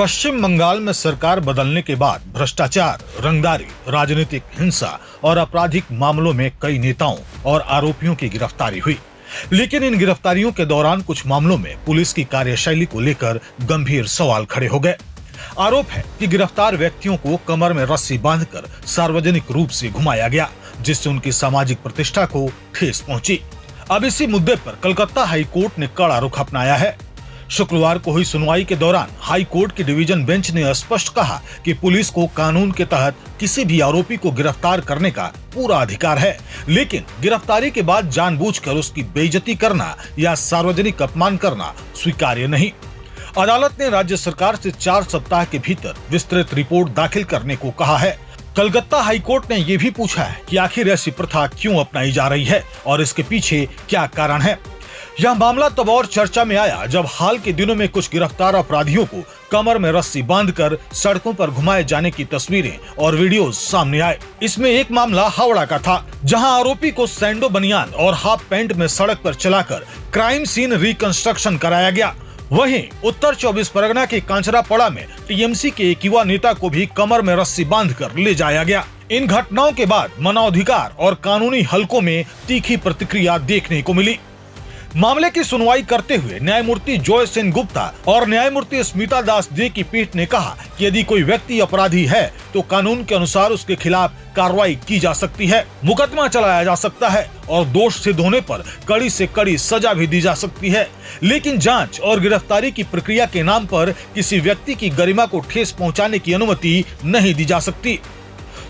पश्चिम बंगाल में सरकार बदलने के बाद भ्रष्टाचार, रंगदारी, राजनीतिक हिंसा और आपराधिक मामलों में कई नेताओं और आरोपियों की गिरफ्तारी हुई। लेकिन इन गिरफ्तारियों के दौरान कुछ मामलों में पुलिस की कार्यशैली को लेकर गंभीर सवाल खड़े हो गए। आरोप है कि गिरफ्तार व्यक्तियों को कमर में रस्सी बांधकर सार्वजनिक रूप से घुमाया गया, जिससे उनकी सामाजिक प्रतिष्ठा को ठेस पहुंची। अब इसी मुद्दे पर कलकत्ता हाई कोर्ट ने कड़ा रुख अपनाया है। शुक्रवार को हुई सुनवाई के दौरान हाई कोर्ट की डिवीजन बेंच ने स्पष्ट कहा कि पुलिस को कानून के तहत किसी भी आरोपी को गिरफ्तार करने का पूरा अधिकार है, लेकिन गिरफ्तारी के बाद जानबूझकर उसकी बेइज्जती करना या सार्वजनिक अपमान करना स्वीकार्य नहीं। अदालत ने राज्य सरकार से 4 सप्ताह के भीतर विस्तृत रिपोर्ट दाखिल करने को कहा है। कलकत्ता हाई कोर्ट ने यह भी पूछा है कि आखिर ऐसी प्रथा क्यों अपनाई जा रही है और इसके पीछे क्या कारण है। यह मामला तब और चर्चा में आया जब हाल के दिनों में कुछ गिरफ्तार अपराधियों को कमर में रस्सी बांधकर सड़कों पर घुमाए जाने की तस्वीरें और वीडियोस सामने आए। इसमें एक मामला हावड़ा का था, जहां आरोपी को सैंडो बनियान और हाफ पैंट में सड़क पर चलाकर क्राइम सीन रिकंस्ट्रक्शन कराया गया। वहीं उत्तर 24 परगना के कांचरापाड़ा में टीएमसी के एक युवा नेता को भी कमर में रस्सी बांधकर ले जाया गया। इन घटनाओं के बाद मानवाधिकार और कानूनी हलकों में तीखी प्रतिक्रिया देखने को मिली। मामले की सुनवाई करते हुए न्यायमूर्ति जॉय सेन गुप्ता और न्यायमूर्ति स्मिता दास दे की पीठ ने कहा कि यदि कोई व्यक्ति अपराधी है तो कानून के अनुसार उसके खिलाफ कार्रवाई की जा सकती है, मुकदमा चलाया जा सकता है और दोष सिद्ध होने पर कड़ी से कड़ी सजा भी दी जा सकती है। लेकिन जांच और गिरफ्तारी की प्रक्रिया के नाम पर किसी व्यक्ति की गरिमा को ठेस पहुंचाने की अनुमति नहीं दी जा सकती।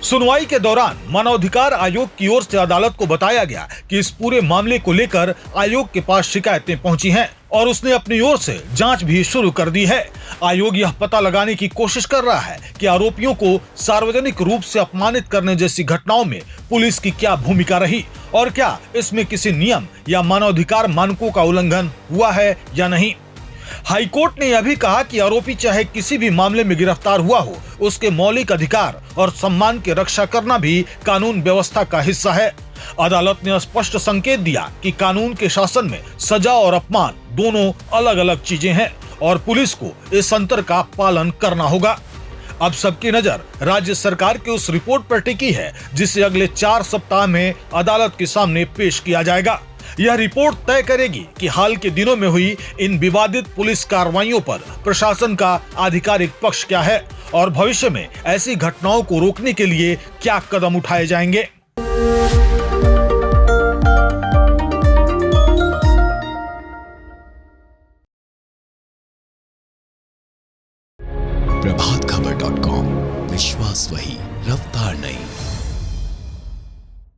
सुनवाई के दौरान मानवाधिकार आयोग की ओर से अदालत को बताया गया कि इस पूरे मामले को लेकर आयोग के पास शिकायतें पहुंची हैं और उसने अपनी ओर से जांच भी शुरू कर दी है। आयोग यह पता लगाने की कोशिश कर रहा है कि आरोपियों को सार्वजनिक रूप से अपमानित करने जैसी घटनाओं में पुलिस की क्या भूमिका रही और क्या इसमें किसी नियम या मानवाधिकार मानकों का उल्लंघन हुआ है या नहीं। हाईकोर्ट ने यह भी कहा कि आरोपी चाहे किसी भी मामले में गिरफ्तार हुआ हो, उसके मौलिक अधिकार और सम्मान की रक्षा करना भी कानून व्यवस्था का हिस्सा है। अदालत ने स्पष्ट संकेत दिया कि कानून के शासन में सजा और अपमान दोनों अलग अलग चीजें हैं और पुलिस को इस अंतर का पालन करना होगा। अब सबकी नजर राज्य सरकार की उस रिपोर्ट पर टिकी है, जिसे अगले 4 सप्ताह में अदालत के सामने पेश किया जाएगा। यह रिपोर्ट तय करेगी कि हाल के दिनों में हुई इन विवादित पुलिस कार्रवाइयों पर प्रशासन का आधिकारिक पक्ष क्या है और भविष्य में ऐसी घटनाओं को रोकने के लिए क्या कदम उठाए जाएंगे। प्रभातखबर.com, विश्वास वही, रफ्तार नहीं।